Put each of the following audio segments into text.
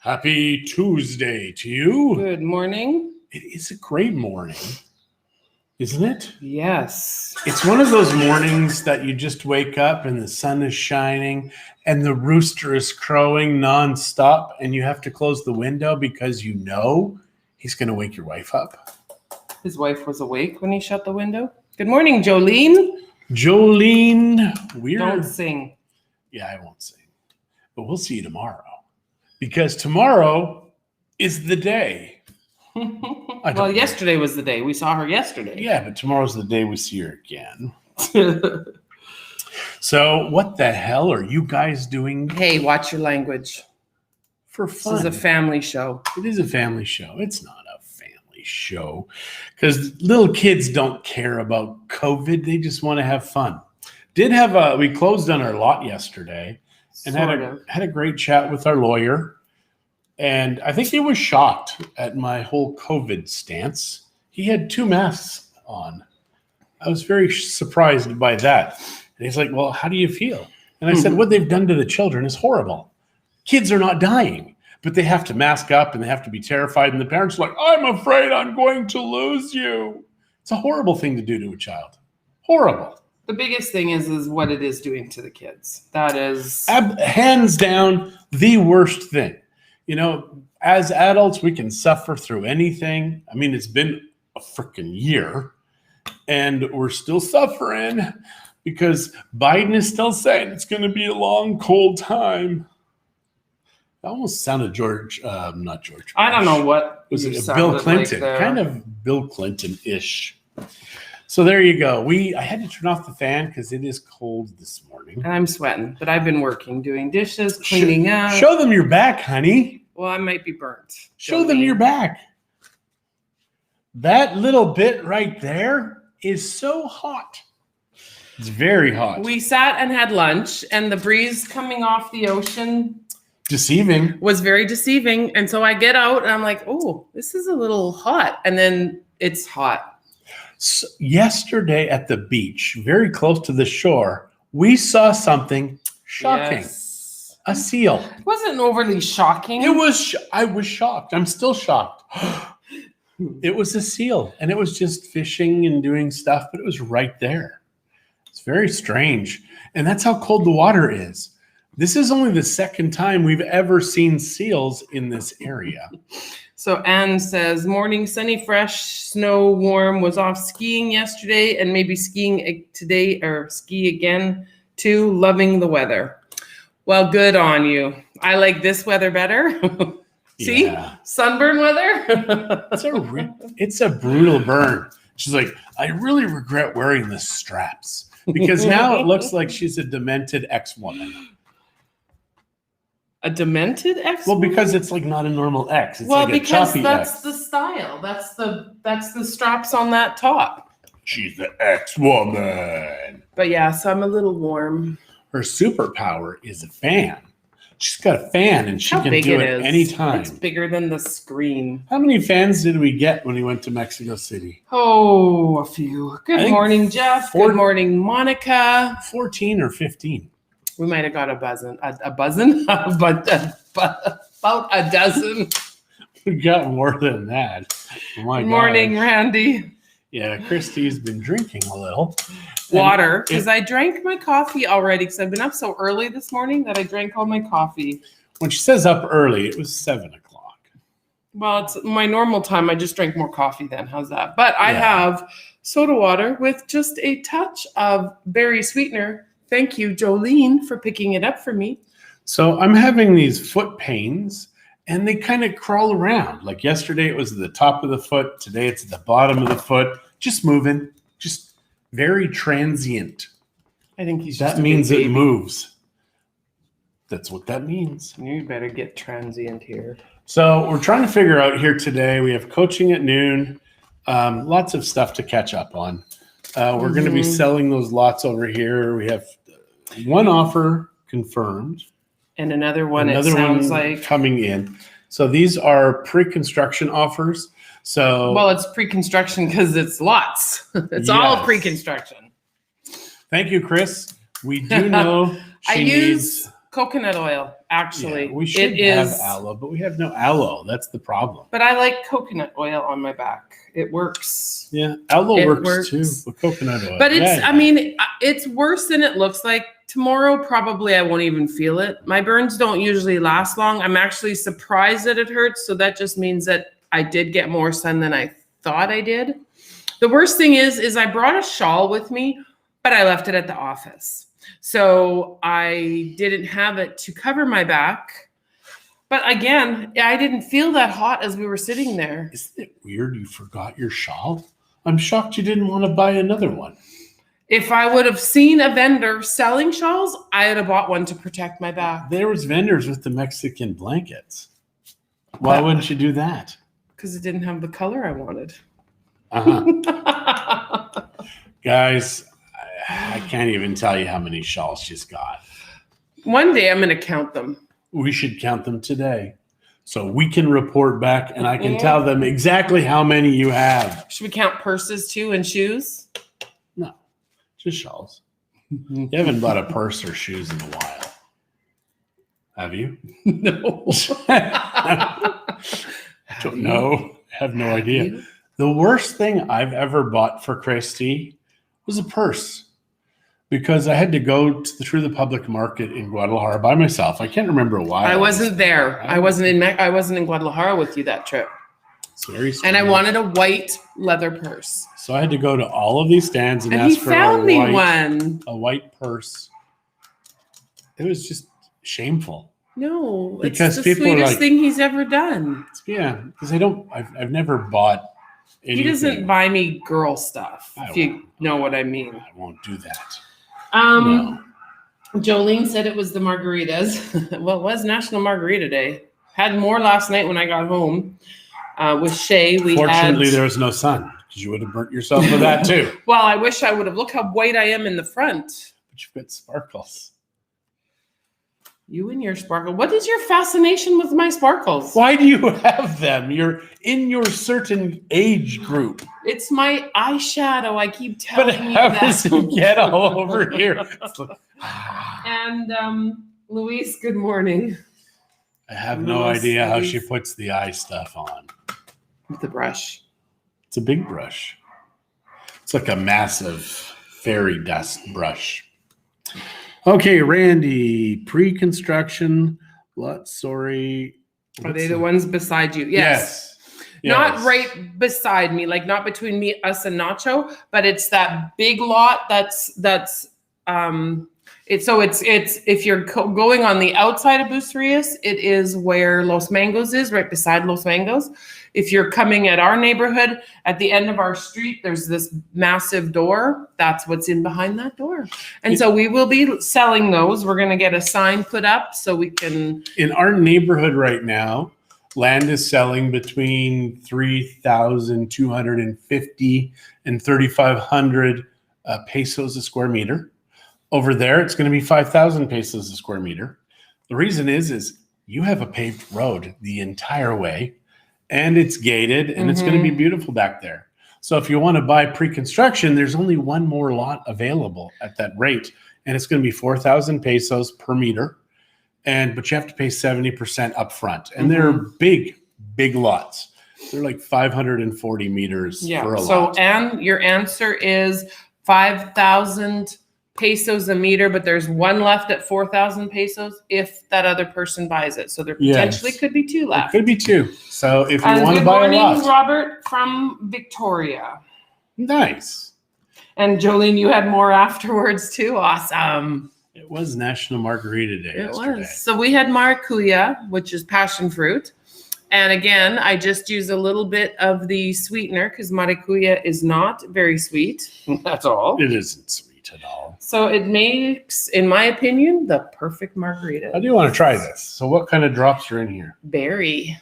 Happy Tuesday to you. Good morning. It is a great morning, isn't it? Yes. It's one of those mornings that you just wake up and the sun is shining and the rooster is crowing nonstop and you have to close the window because you know he's going to wake your wife up. His wife was awake when he shut the window. Good morning, Jolene. Jolene, Don't sing. Yeah, I won't sing. But we'll see you tomorrow. Because tomorrow is the day. Well, yesterday was the day. We saw her yesterday. Yeah, but tomorrow's the day we see her again. So what the hell are you guys doing? Hey, watch your language. For fun. This is a family show. It is a family show. It's not a family show. Because little kids don't care about COVID. They just want to have fun. We closed on our lot yesterday. And had a great chat with our lawyer. And I think he was shocked at my whole COVID stance. He had 2 masks on. I was very surprised by that. And he's like, well, how do you feel? And I said, what they've done to the children is horrible. Kids are not dying, but they have to mask up and they have to be terrified. And the parents are like, I'm afraid I'm going to lose you. It's a horrible thing to do to a child. Horrible. The biggest thing is what it is doing to the kids. That is hands down the worst thing. You know, as adults, we can suffer through anything. I mean, it's been a freaking year and we're still suffering because Biden is still saying it's going to be a long, cold time. It almost sounded not George. I don't know what was it. Bill Clinton, like kind of Bill Clinton-ish. So there you go. I had to turn off the fan because it is cold this morning. And I'm sweating, but I've been working, doing dishes, cleaning up. Show them your back, honey. Well, I might be burnt. Show them your back. That little bit right there is so hot. It's very hot. We sat and had lunch, and the breeze coming off the ocean deceiving was very deceiving. And so I get out, and I'm like, oh, this is a little hot. And then it's hot. So yesterday at the beach, very close to the shore, we saw something shocking. Yes. A seal. It wasn't overly shocking. I was shocked. I'm still shocked. It was a seal, and it was just fishing and doing stuff, but it was right there. It's very strange. And that's how cold the water is. This is only the second time we've ever seen seals in this area. So Anne says, morning, sunny, fresh, snow, warm, was off skiing yesterday and maybe skiing today or ski again too. Loving the weather. Well, good on you. I like this weather better. See? Yeah. Sunburn weather. It's a brutal burn. She's like, I really regret wearing the straps because now it looks like she's a demented ex-woman. A demented X? Well, because it's like not a normal X. It's well, like a because choppy that's X. The style. That's the straps on that top. She's the ex-woman. But yeah, so I'm a little warm. Her superpower is a fan. She's got a fan and she can do it anytime. It's bigger than the screen. How many fans did we get when we went to Mexico City? Oh, a few. Good morning, Jeff. Good morning, Monica. 14 or 15. We might have got about a dozen. We got more than that. Oh my Good morning, gosh. Randy. Yeah, Christie's been drinking a little. Water, because I drank my coffee already because I've been up so early this morning that I drank all my coffee. When she says up early, it was 7 o'clock. Well, it's my normal time. I just drank more coffee then. How's that? But I have soda water with just a touch of berry sweetener. Thank you, Jolene, for picking it up for me. So I'm having these foot pains, and they kind of crawl around. Like yesterday, it was at the top of the foot. Today, it's at the bottom of the foot. Just moving. Just very transient. I think he's that means it moves. That's what that means. You better get transient here. So we're trying to figure out here today. We have coaching at noon. Lots of stuff to catch up on. We're going to be selling those lots over here. We have one offer confirmed. And another one, it sounds like coming in. So these are pre-construction offers. So well, it's pre-construction because it's lots. It's all pre-construction. Thank you, Chris. We do know I use coconut oil. actually. Yeah, we should It have is, aloe, but we have no aloe. That's the problem. but I like coconut oil on my back. It works. Yeah, aloe It works too, works. with coconut oil. But it's, Yeah, I mean, it's worse than it looks like. Tomorrow, probably I won't even feel it. My burns don't usually last long. I'm actually surprised that it hurts. So that just means that I did get more sun than I thought I did. The worst thing is I brought a shawl with me, but I left it at the office. So I didn't have it to cover my back. But again, I didn't feel that hot as we were sitting there. Isn't it weird you forgot your shawl? I'm shocked you didn't want to buy another one. If I would have seen a vendor selling shawls, I would have bought one to protect my back. There was vendors with the Mexican blankets. Why wouldn't you do that? Because it didn't have the color I wanted. Uh-huh. Guys, I can't even tell you how many shawls she's got. One day I'm going to count them. We should count them today so we can report back and I can tell them exactly how many you have. Should we count purses too and shoes? No, just shawls. You haven't bought a purse or shoes in a while. Have you? No. Don't know. Have no idea. The worst thing I've ever bought for Christie was a purse because I had to go through the public market in Guadalajara by myself. I can't remember why. I wasn't there. I wasn't in Guadalajara with you that trip. It's very strange. And I wanted a white leather purse. So I had to go to all of these stands and And ask he for found me a one. white purse. It was just shameful. No, it's Because the people are sweetest like- thing he's ever done. Yeah, because I've never bought anything. He doesn't buy me girl stuff, I if you won't. know what I mean. I won't do that. No. Jolene said it was the margaritas. Well, it was National Margarita Day. Had more last night when I got home with Shay. Fortunately, there was no sun because you would have burnt yourself with that too. Well, I wish I would have. Look how white I am in the front. But you've got sparkles. You and your sparkle. What is your fascination with my sparkles? Why do you have them? You're in your certain age group. It's my eyeshadow. I keep But telling you how does that. it get all over here? It's like, And Luis, good morning. I have no idea how she puts the eye stuff on. With the brush. It's a big brush. It's like a massive fairy dust brush. Okay, Randy, pre-construction lot. Sorry. Are they the ones beside you? Yes. Yes. Not right beside me, like not between us and Nacho, but it's that big lot that's it's if you're going on the outside of Bucerias, it is where Los Mangos is, right beside Los Mangos. If you're coming at our neighborhood, at the end of our street, there's this massive door. That's what's in behind that door. And so we will be selling those. We're going to get a sign put up so we can. In our neighborhood right now, land is selling between 3,250 and 3,500 pesos a square meter. Over there, it's going to be 5,000 pesos a square meter. The reason is you have a paved road the entire way, and it's gated, and it's going to be beautiful back there. So if you want to buy pre-construction, there's only one more lot available at that rate, and it's going to be 4,000 pesos per meter. But you have to pay 70% up front, and they're big lots. They're like 540 meters for a lot. So, and your answer is 5,000 pesos a meter, but there's one left at 4,000 pesos if that other person buys it. So there potentially could be two It left. could be two. So if you want to buy a Good lot. morning, Robert from Victoria. Nice. And Jolene, you had more afterwards too. Awesome. It was National Margarita Day yesterday. Was. So we had maracuya, which is passion fruit. And again, I just use a little bit of the sweetener because maracuya is not very sweet. That's all. It isn't sweet at all. So it makes, in my opinion, the perfect margarita. I do want to try this. So what kind of drops are in here? Berry.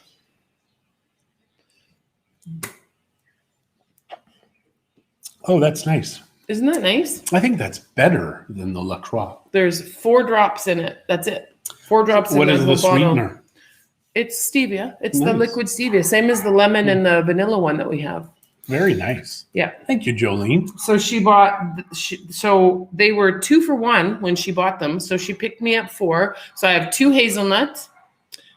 Oh, that's nice. Isn't that nice? I think that's better than the La Croix. There's 4 drops in it. That's it. 4 drops What in is the the whole bottle. sweetener? It's stevia. It's the Nice. liquid stevia, same as the lemon and the vanilla one that we have. Very nice. Yeah. Thank you, Jolene. So she bought, so they were 2 for 1 when she bought them. So she picked me up 4. So I have 2 hazelnuts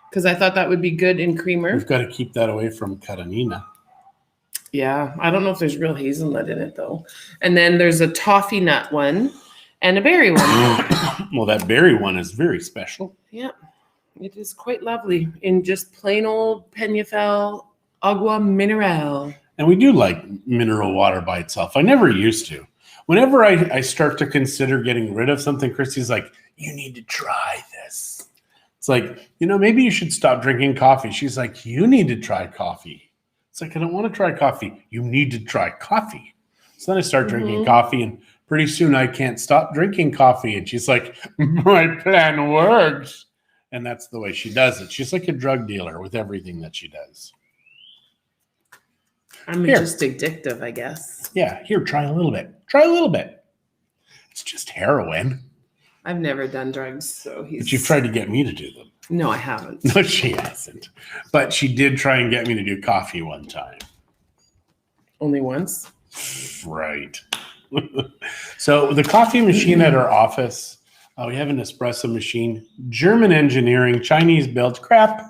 because I thought that would be good in creamer. We've got to keep that away from Karanina. Yeah. I don't know if there's real hazelnut in it though. And then there's a toffee nut one and a berry one. Well, that berry one is very special. Yeah. It is quite lovely in just plain old Peñafiel agua mineral. And we do like mineral water by itself. I never used to. Whenever I start to consider getting rid of something, Christie's like, you need to try this. It's like, maybe you should stop drinking coffee. She's like, you need to try coffee. It's like, I don't want to try coffee. You need to try coffee. So then I start drinking coffee, and pretty soon I can't stop drinking coffee. And she's like, my plan works. And that's the way she does it. She's like a drug dealer with everything that she does. I'm just addictive, I guess. Yeah, here, try a little bit. Try a little bit. It's just heroin. I've never done drugs, so But you've tried to get me to do them. No, I haven't. No, she hasn't. But she did try and get me to do coffee one time. Only once? Right. So the coffee machine at our office, we have an espresso machine, German engineering, Chinese built, crap.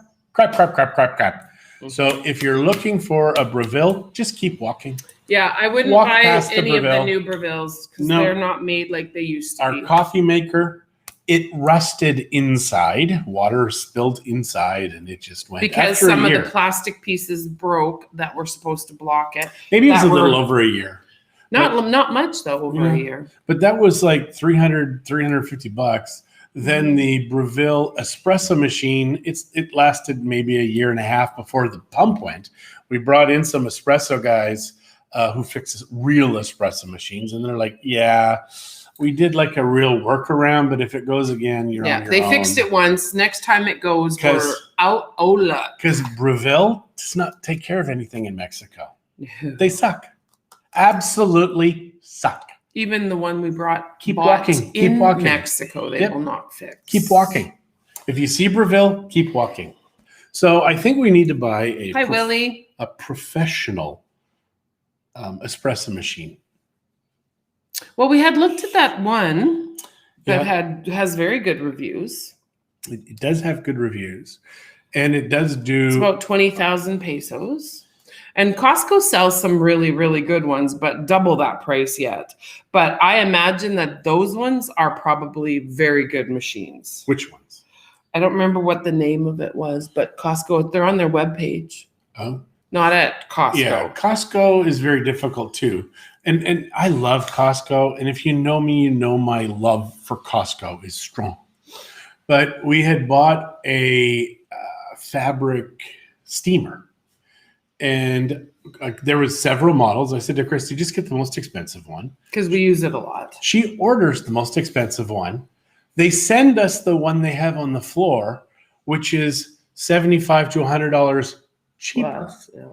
So if you're looking for a Breville, just keep walking. Yeah, I wouldn't Walk buy past the any of the Breville. new Brevilles because No. they're not made like they used to Our be. coffee maker, it rusted inside, water spilled inside, and it just went. Because After some a of year, the plastic pieces broke that were supposed to block it. maybe it was that a little were- over a year. Not much though, over Yeah. a year. But that was like $350. Then the Breville espresso machine, it lasted maybe a year and a half before the pump went. We brought in some espresso guys who fix real espresso machines, and they're like, yeah, we did like a real workaround, but if it goes again, you're on your They own. fixed it once. Next time it goes, we're 'Cause- out. Oh, luck. Because Breville does not take care of anything in Mexico. They suck. Absolutely suck. Even the one we bought Keep walking, keep in walking. Mexico, they Yep. will not fix. Keep walking. If you see Breville, keep walking. So I think we need to buy Hi, Willie. a professional espresso machine. Well, we had looked at that one that Yeah. has very good reviews. It does have good reviews, and it does do. It's about 20,000 pesos. And Costco sells some really, really good ones, but double that price yet. But I imagine that those ones are probably very good machines. Which ones? I don't remember what the name of it was, but Costco, they're on their webpage. Oh, Not at Costco. yeah. Costco is very difficult too. And I love Costco. And if you know me, you know my love for Costco is strong. But we had bought a fabric steamer. And there was several models. I said to Christy, just get the most expensive one. Because we use it a lot. She orders the most expensive one. They send us the one they have on the floor, which is $75 to $100 cheaper. Plus, yeah.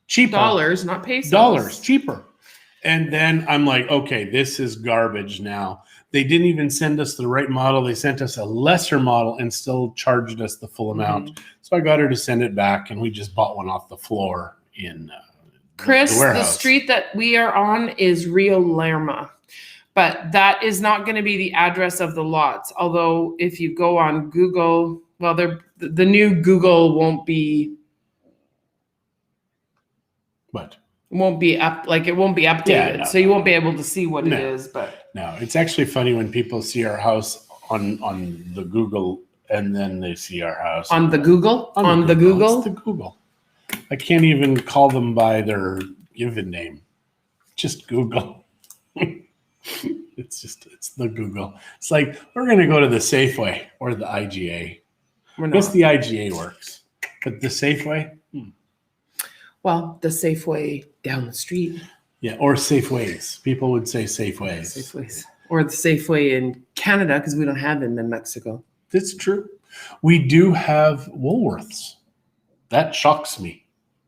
Cheaper. Dollars, not pesos. Dollars cheaper. And then I'm like, okay, this is garbage now. They didn't even send us the right model. They sent us a lesser model and still charged us the full amount. So I got her to send it back, and we just bought one off the floor in Chris, the the warehouse. street that we are on is Rio Lerma, but that is not going to be the address of the lots. Although if you go on Google, well, the new Google won't be What? up, like it won't be updated. Yeah, no, so you won't be able to see what No. it is, but No, it's actually funny when people see our house on the Google, and then they see our house on the Google, It's the Google. the Google. I can't even call them by their given name. Just Google. It's the Google. It's like we're gonna go to the Safeway or the IGA. We're I guess not. the IGA works, but the Safeway, Well, the Safeway down the street. yeah, or Safeways. People would say Safeways. Safeways. Or the Safeway in Canada, because we don't have them in Mexico. That's true. We do have Woolworths. That shocks me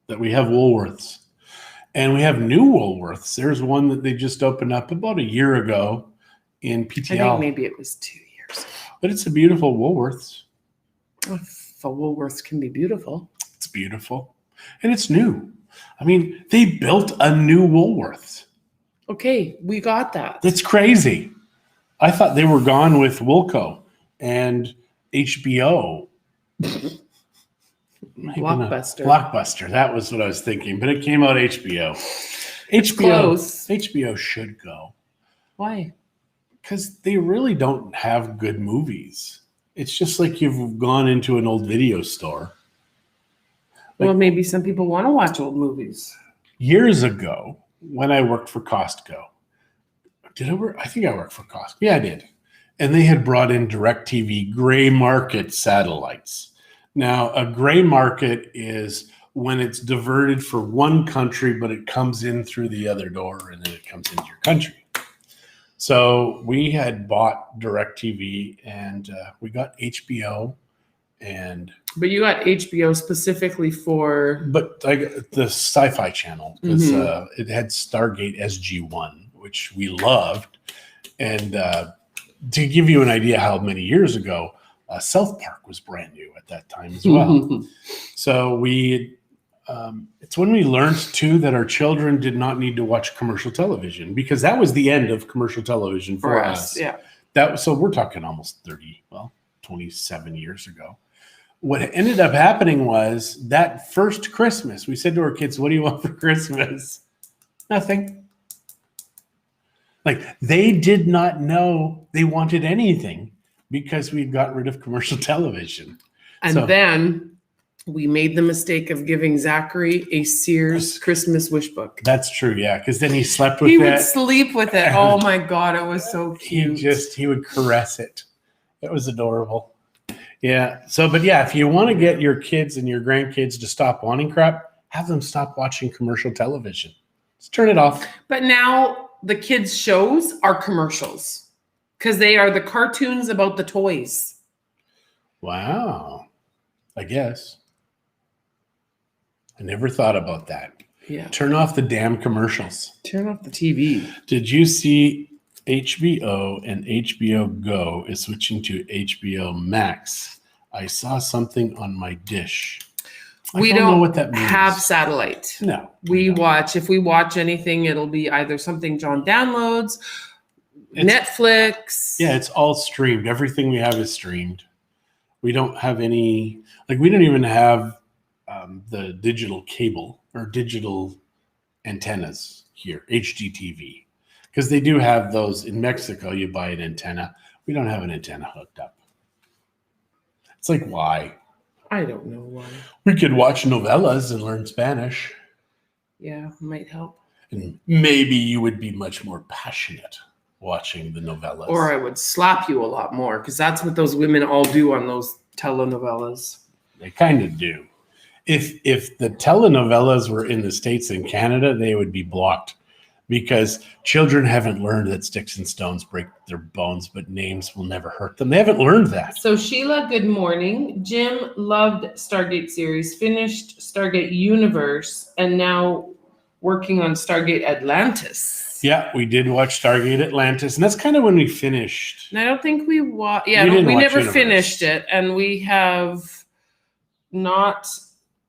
that we have Woolworths. And we have new Woolworths. There's one that they just opened up about a year ago in PTL. I think maybe it was 2 years ago. But it's a beautiful Woolworths. If a Woolworths can be beautiful. It's beautiful. And it's new. I mean, they built a new Woolworths. Okay, we got that. That's crazy. I thought they were gone with Wilco and HBO. Blockbuster. Blockbuster. That was what I was thinking, but it came out HBO. Close. HBO should go Why? because they really don't have good movies. It's just like you've gone into an old video store. Well, maybe some people want to watch old movies. Years ago, when I worked for Costco, did I work? I think I worked for Costco. Yeah, I did. And they had brought in DirecTV gray market satellites. Now, a gray market is when it's diverted for one country, but it comes in through the other door and then it comes into your country. So we had bought DirecTV and we got HBO But you got HBO specifically for. but I got the Sci-Fi Channel because it had Stargate SG-1, which we loved. And to give you an idea how many years ago, South Park was brand new at that time as well. So it's when we learned too that our children did not need to watch commercial television because that was the end of commercial television for us. Yeah. So we're talking almost 27 years ago. What ended up happening was that first Christmas, we said to our kids, "What do you want for Christmas?" Nothing. Like they did not know they wanted anything because we got rid of commercial television. And then we made the mistake of giving Zachary a Sears Christmas wish book. That's true, yeah, because then he slept with He it. would sleep with it. Oh my God, it was so cute. He would caress it. It was adorable. Yeah. So, but yeah, if you want to get your kids and your grandkids to stop wanting crap, have them stop watching commercial television. Just turn it off. But now the kids' shows are commercials because they are the cartoons about the toys. Wow. I guess. I never thought about that. Yeah. Turn off the damn commercials. Turn off the TV. Did you see HBO and HBO Go is switching to HBO Max? I saw something on my dish. We don't know don't what that means. have satellite. No. We don't. watch. If we watch anything, it'll be either something John downloads, Netflix. Yeah, it's all streamed. Everything we have is streamed. We don't have any, like we don't even have the digital cable or digital antennas here, HDTV. Because they do have those in Mexico. You buy an antenna. We don't have an antenna hooked up. It's like, why? I don't know why. We could watch novellas and learn Spanish. Yeah, might help. And maybe you would be much more passionate watching the novellas. Or I would slap you a lot more because that's what those women all do on those telenovelas. They kind of do. If the telenovelas were in the States and Canada, they would be blocked because children haven't learned that sticks and stones break their bones, but names will never hurt them. They haven't learned that. So Sheila, good morning. Jim loved Stargate series, finished Stargate Universe, and now working on Stargate Atlantis. Yeah, we did watch Stargate Atlantis, and that's kind of when we finished. And I don't think we watched. Yeah, We we never Universe. finished it, and we have not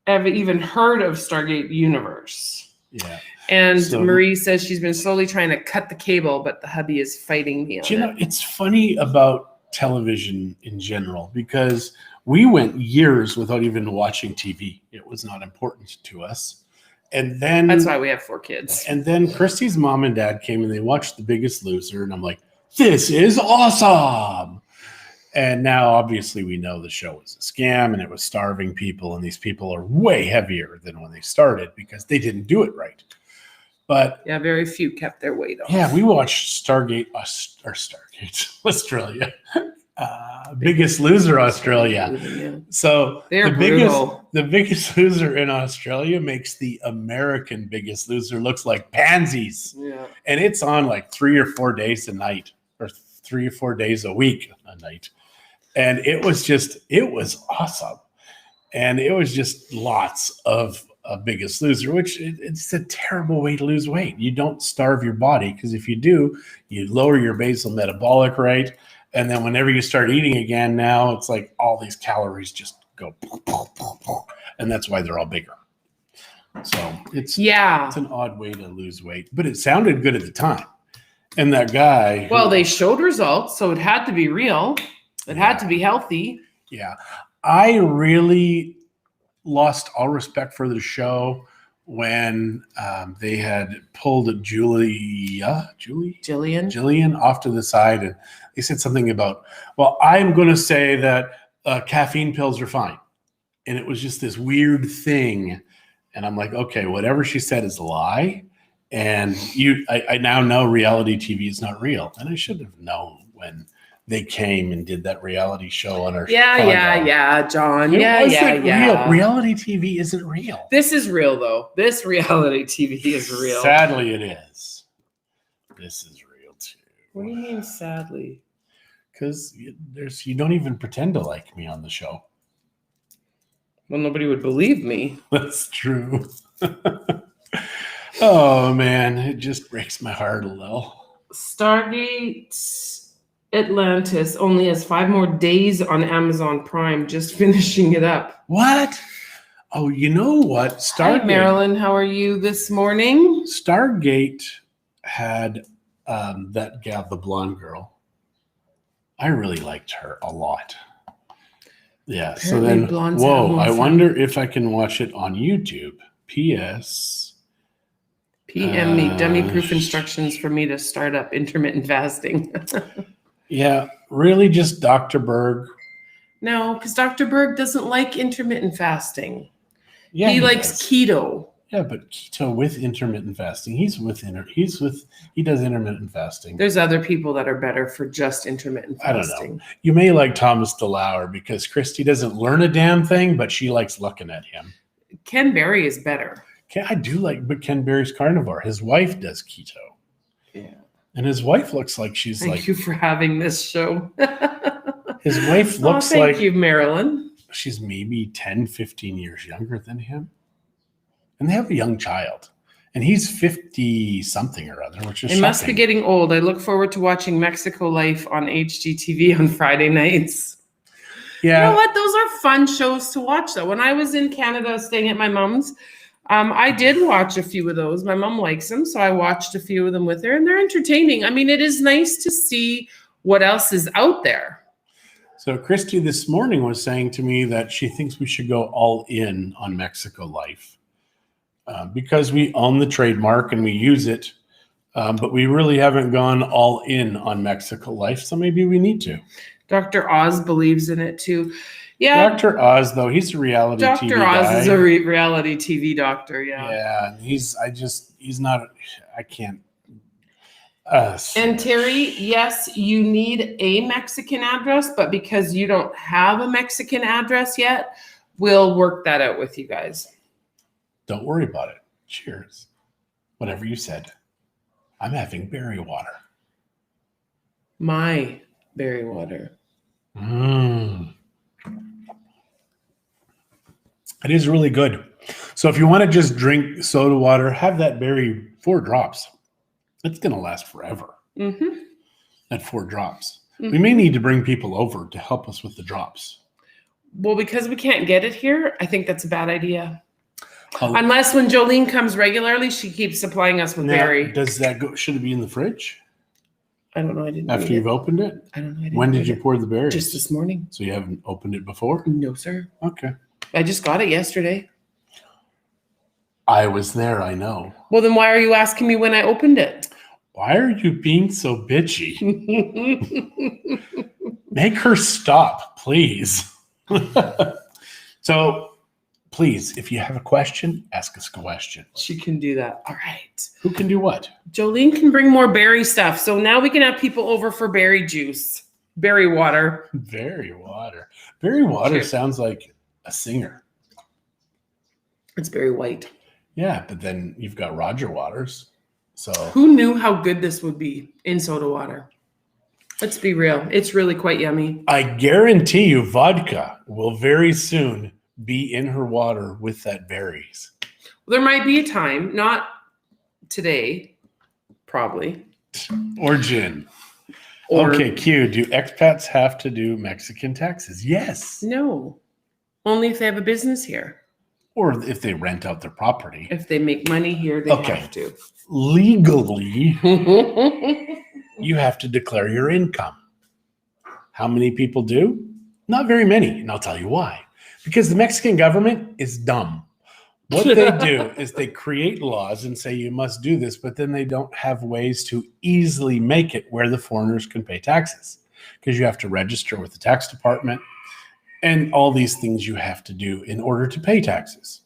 ever even heard of Stargate Universe. Yeah. And So- Marie says she's been slowly trying to cut the cable, but the hubby is fighting me on Do you know, it. it's funny about television in general because we went years without even watching TV. It was not important to us. And then That's why we have 4 kids. And then Christie's mom and dad came and they watched The Biggest Loser. And I'm like, this is awesome. And now, obviously, we know the show was a scam and it was starving people. And these people are way heavier than when they started because they didn't do it right. But Yeah, very few kept their weight off. yeah, we watched Stargate Australia. Biggest Loser Australia. Yeah. So They're the brutal. Biggest Loser in Australia makes the American Biggest Loser looks like pansies. Yeah. And it's on like 3 or 4 days a night or 3 or 4 days a week a night. And it was awesome. And it was just lots of Biggest Loser, which it's a terrible way to lose weight. You don't starve your body because if you do, you lower your basal metabolic rate. And then whenever you start eating again now, it's like all these calories just go. And that's why they're all bigger. So it's Yeah. an odd way to lose weight, but it sounded good at the time. And that guy. Well, they showed results, so it had to be real. It had to be healthy. Yeah. I really lost all respect for the show when they had pulled Jillian off to the side, and they said something about, well, I'm going to say that caffeine pills are fine. And it was just this weird thing. And I'm like, okay, whatever she said is a lie. And I now know reality TV is not real. And I should have known when they came and did that reality show on our Yeah, John. Real. Reality TV isn't real. This is real, though. This reality TV is real. Sadly, it is. This is real, too. What do you mean, sadly? Because you don't even pretend to like me on the show. Well, nobody would believe me. That's true. Oh, man. It just breaks my heart a little. Stargate Atlantis only has 5 more days on Amazon Prime, just finishing it up. What? Oh, you know what? Hi, Marilyn. How are you this morning? Stargate had that gal, the blonde girl. I really liked her a lot. Yeah. Apparently so then, whoa, I wonder if I can watch it on YouTube. P.S. PM me dummy-proof instructions for me to start up intermittent fasting. Yeah, really just Dr. Berg. No, because Dr. Berg doesn't like intermittent fasting. Yeah, he likes keto. Yeah, but keto with intermittent fasting. He does intermittent fasting. There's other people that are better for just intermittent fasting. I don't know. You may like Thomas DeLauer because Christie doesn't learn a damn thing, but she likes looking at him. Ken Berry is better. I do like, but Ken Berry's carnivore. His wife does keto. Yeah. And his wife looks like she's Thank you for having this show. His wife looks thank you, Marilyn. She's maybe 10, 15 years younger than him. And they have a young child. And he's 50 something or other, which is shocking. Must be getting old. I look forward to watching Mexico Life on HGTV on Friday nights. Yeah. You know what? Those are fun shows to watch, though. When I was in Canada staying at my mom's, I did watch a few of those. My mom likes them, so I watched a few of them with her, and they're entertaining. I mean, it is nice to see what else is out there. So Christie this morning was saying to me that she thinks we should go all in on Mexico Life because we own the trademark and we use it, but we really haven't gone all in on Mexico Life, so maybe we need to. Dr. Oz believes in it, too. Yeah, Dr. Oz, though, he's a reality TV Dr. guy. Oz is a reality TV doctor, yeah. Yeah, he's not, I can't. And Terry, yes, you need a Mexican address, but because you don't have a Mexican address yet, we'll work that out with you guys. Don't worry about it. Cheers. Whatever you said. I'm having berry water. My berry water. It is really good. So if you want to just drink soda water, have that berry 4 drops. It's going to last forever. Mm-hmm. At 4 drops. Mm-hmm. We may need to bring people over to help us with the drops. Well, because we can't get it here, I think that's a bad idea. Unless when Jolene comes regularly, she keeps supplying us with berry. Does that go? Should it be in the fridge? I don't know. I didn't. After you've opened it? I don't know. When did you pour the berries? Just this morning. So you haven't opened it before? No, sir. Okay. I just got it yesterday. I was there, I know. Well, then why are you asking me when I opened it? Why are you being so bitchy? Make her stop, please. So, please, if you have a question, ask us a question. She can do that. All right. Who can do what? Jolene can bring more berry stuff. So now we can have people over for berry juice. Berry water. Berry water. Berry water sounds like a singer. It's Barry White. Yeah, but then you've got Roger Waters. So who knew how good this would be in soda water? Let's be real. It's really quite yummy. I guarantee you vodka will very soon be in her water with that berries. There might be a time, not today, probably. Or gin. Okay, Q. Do expats have to do Mexican taxes? Yes. No. Only if they have a business here. or if they rent out their property. If they make money here, they Okay. have to. Legally, you have to declare your income. How many people do? Not very many. And I'll tell you why. Because the Mexican government is dumb. What they do is they create laws and say you must do this, but then they don't have ways to easily make it where the foreigners can pay taxes, because you have to register with the tax department and all these things you have to do in order to pay taxes.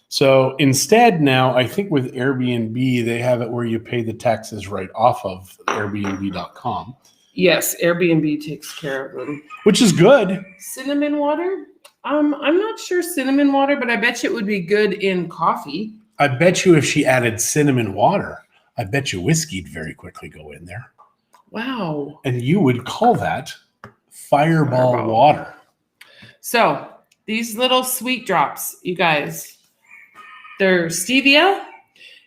So instead now, I think with Airbnb, they have it where you pay the taxes right off of Airbnb.com. Yes, Airbnb takes care of them. Which is good. Cinnamon water? I'm not sure cinnamon water, but I bet you it would be good in coffee. I bet you if she added cinnamon water, I bet you whiskey'd very quickly go in there. Wow. And you would call that fireball water. So these little sweet drops, you guys, they're stevia.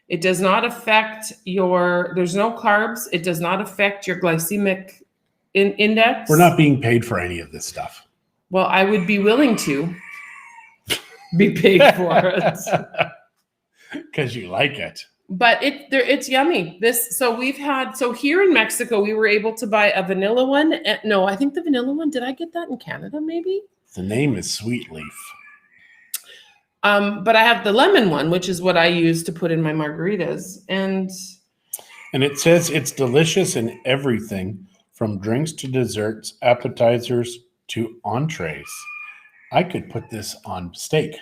It does not affect there's no carbs. It does not affect your glycemic index. We're not being paid for any of this stuff. Well, I would be willing to be paid for it. Because you like it. But it's yummy. So here in Mexico, we were able to buy a vanilla one. No, I think the vanilla one, did I get that in Canada maybe? The name is Sweet Leaf. But I have the lemon one, which is what I use to put in my margaritas. And it says it's delicious in everything from drinks to desserts, appetizers to entrees. I could put this on steak.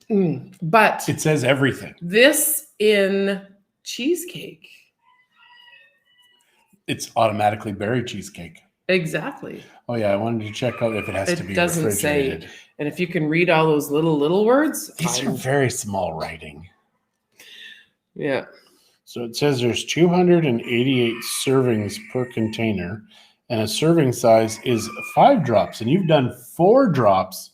But it says everything. This in cheesecake. It's automatically berry cheesecake. Exactly. Oh yeah, I wanted to check out if it has to be doesn't refrigerated. say. And if you can read all those little words. These are very small writing. Yeah. So it says there's 288 servings per container, and a serving size is 5 drops, and you've done 4 drops.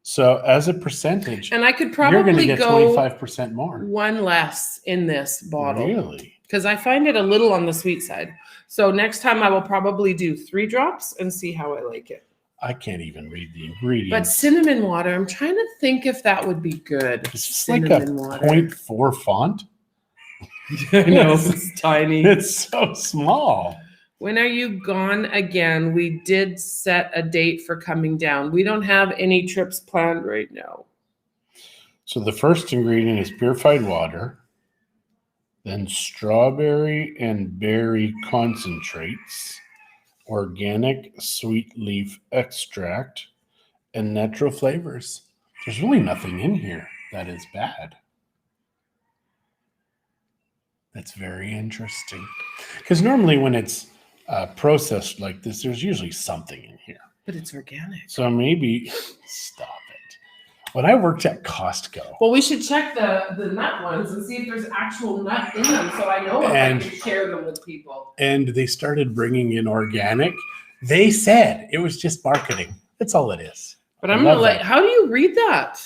So as a percentage, and I could you're probably going to get go 25% more. One less in this bottle. Really? Because I find it a little on the sweet side. So next time I will probably do 3 drops and see how I like it. I can't even read the ingredients. But cinnamon water, I'm trying to think if that would be good. It's like a 0.4 font. I know, it's tiny. It's so small. When are you gone again? We did set a date for coming down. We don't have any trips planned right now. So the first ingredient is purified water, then strawberry and berry concentrates, organic sweet leaf extract, and natural flavors. There's really nothing in here that is bad. That's very interesting. Because normally when it's processed like this, there's usually something in here. But it's organic. So maybe, stop it. When I worked at Costco. Well, we should check the nut ones and see if there's actual nut in them, so I know if I can share them with people. And they started bringing in organic. They said it was just marketing. That's all it is. But I'm going to how do you read that?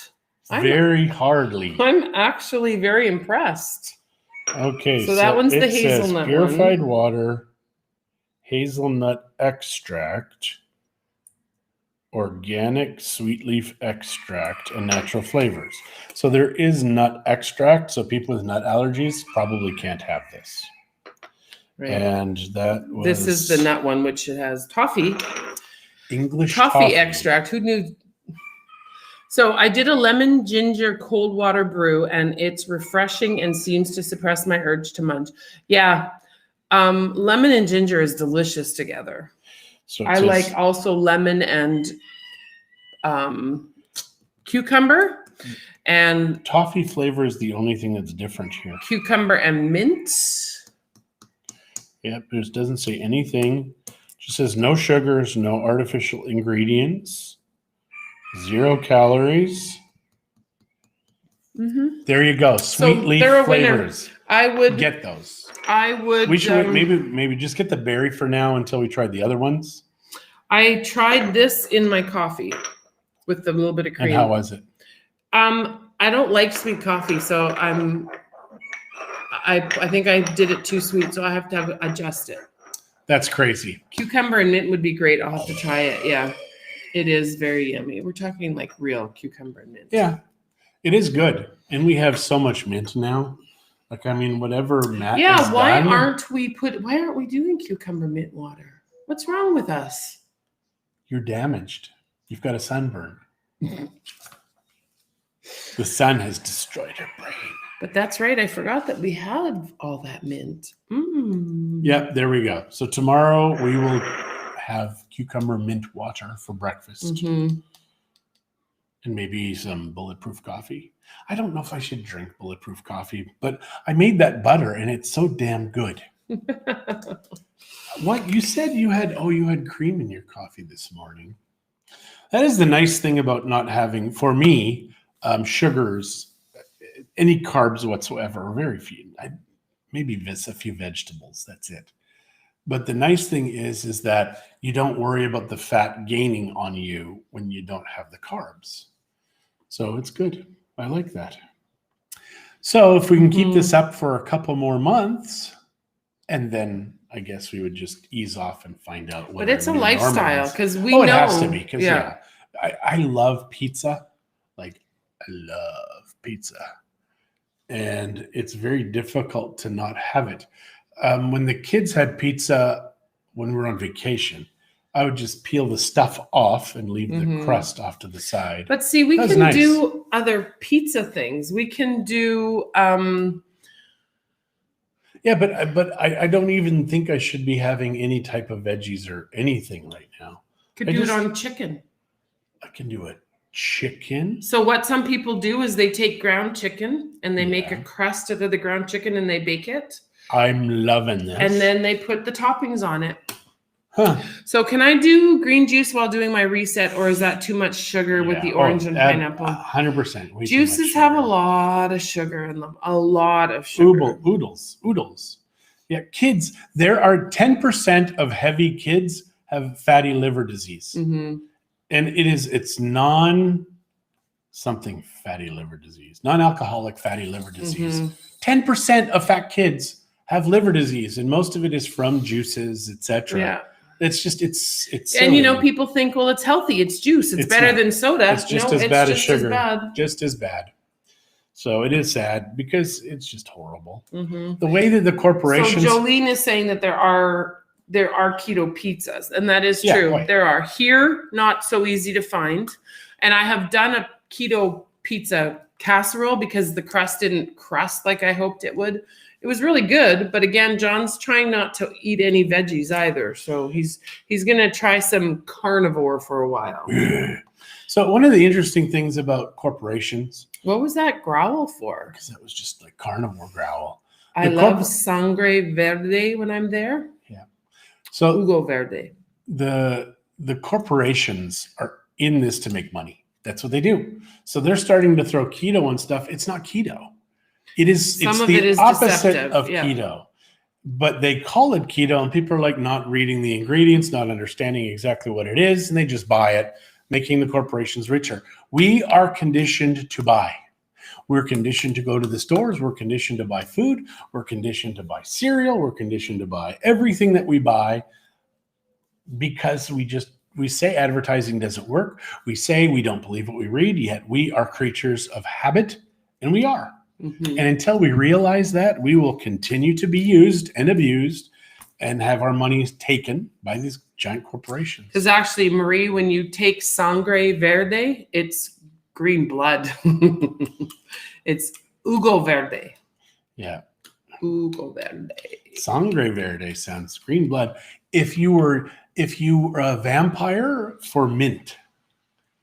Very hardly. I'm actually very impressed. Okay. So that one's the hazelnut purified water, hazelnut extract, organic sweet leaf extract, and natural flavors. So there is nut extract. So people with nut allergies probably can't have this. Right. And this is the nut one, which it has toffee. English toffee extract. Who knew? So I did a lemon ginger cold water brew, and it's refreshing and seems to suppress my urge to munch. Yeah. Lemon and ginger is delicious together. So I like also lemon and cucumber, and toffee flavor is the only thing that's different here. Cucumber and mint. Yep, it doesn't say anything. It just says no sugars, no artificial ingredients, 0 calories. Mm-hmm. There you go. Sweet leaf flavors. Winner. I would get those. I would. We should maybe just get the berry for now until we try the other ones. I tried this in my coffee with a little bit of cream. And how was it? I don't like sweet coffee, so I think I did it too sweet, so I have to adjust it. That's crazy. Cucumber and mint would be great. I'll have to try it. Yeah, it is very yummy. We're talking like real cucumber and mint. Yeah. It is good. And we have so much mint now. Like, I mean, whatever Matt has why done, aren't we doing cucumber mint water? What's wrong with us? you're damaged. You've got a sunburn. The sun has destroyed your brain. But that's right. I forgot that we had all that mint. Yep, there we go. So tomorrow we will have cucumber mint water for breakfast. Mm-hmm. And maybe some bulletproof coffee. I don't know if I should drink bulletproof coffee, but I made that butter and it's so damn good. What you said you had cream in your coffee this morning. That is the nice thing about not having, for me, sugars, any carbs whatsoever, or very few. Maybe a few vegetables. That's it. But the nice thing is that you don't worry about the fat gaining on you when you don't have the carbs. So it's good. I like that. So if we can keep this up for a couple more months, and then I guess we would just ease off and find out what. But it's a lifestyle because we know it has to be because I love pizza. Like I love pizza, and it's very difficult to not have it. When the kids had pizza when we were on vacation, I would just peel the stuff off and leave the crust off to the side. But see, we can do other pizza things. We can do yeah, but I don't even think I should be having any type of veggies or anything right now. Could do it on chicken. I can do it. Chicken. So what some people do is they take ground chicken and they make a crust out of the ground chicken and they bake it. I'm loving this. And then they put the toppings on it. Huh. So can I do green juice while doing my reset, or is that too much sugar with the orange and pineapple? 100%. Juices have a lot of sugar in them. A lot of sugar. Oodles. Yeah, kids, there are 10% of heavy kids have fatty liver disease. Mm-hmm. And it's non-something fatty liver disease, non-alcoholic fatty liver disease. 10% of fat kids have liver disease, and most of it is from juices, etc. Yeah. It's just it's silly. And people think, well, it's healthy, it's juice, it's better than soda. It's just as bad as sugar. Just as bad. So it is sad because it's just horrible. The way that the corporations. So Jolene is saying that there are keto pizzas, and that is true. Right. There are here, not so easy to find. And I have done a keto pizza casserole because the crust didn't crust like I hoped it would. It was really good, but again, John's trying not to eat any veggies either. So he's going to try some carnivore for a while. So one of the interesting things about corporations. What was that growl for? Because that was just like carnivore growl. I love sangre verde when I'm there. Yeah. So Ugo verde. The corporations are in this to make money. That's what they do. So they're starting to throw keto on stuff. It's not keto. It's the opposite of keto, but they call it keto, and people are like not reading the ingredients, not understanding exactly what it is, and they just buy it, making the corporations richer. We are conditioned to buy. We're conditioned to go to the stores. We're conditioned to buy food. We're conditioned to buy cereal. We're conditioned to buy everything that we buy because we say advertising doesn't work. We say we don't believe what we read, yet we are creatures of habit, and we are. And until we realize that, we will continue to be used and abused and have our money taken by these giant corporations. Because actually, Marie, when you take sangre verde, it's green blood. It's Ugo verde. Yeah. Ugo verde. Sangre verde sounds green blood. If you were a vampire for mint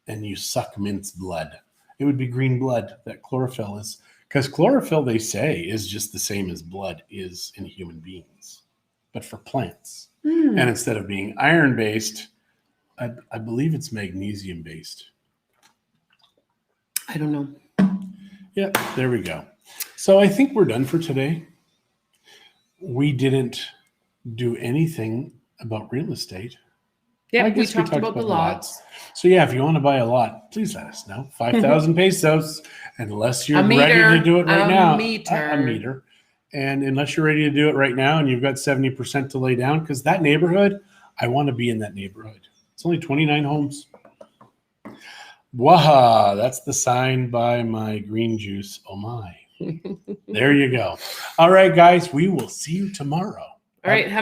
and you suck mint's blood, it would be green blood. That chlorophyll is. Because chlorophyll, they say, is just the same as blood is in human beings, but for plants. And instead of being iron-based, I believe it's magnesium-based. I don't know. Yeah, there we go. So I think we're done for today. We didn't do anything about real estate. Yeah, we talked about the lots. So yeah, if you want to buy a lot, please let us know. 5,000 pesos, unless you're ready to do it right now. A meter. And unless you're ready to do it right now and you've got 70% to lay down, because that neighborhood, I want to be in that neighborhood. It's only 29 homes. Waha, that's the sign by my green juice. Oh my. There you go. All right, guys, we will see you tomorrow. All right. Have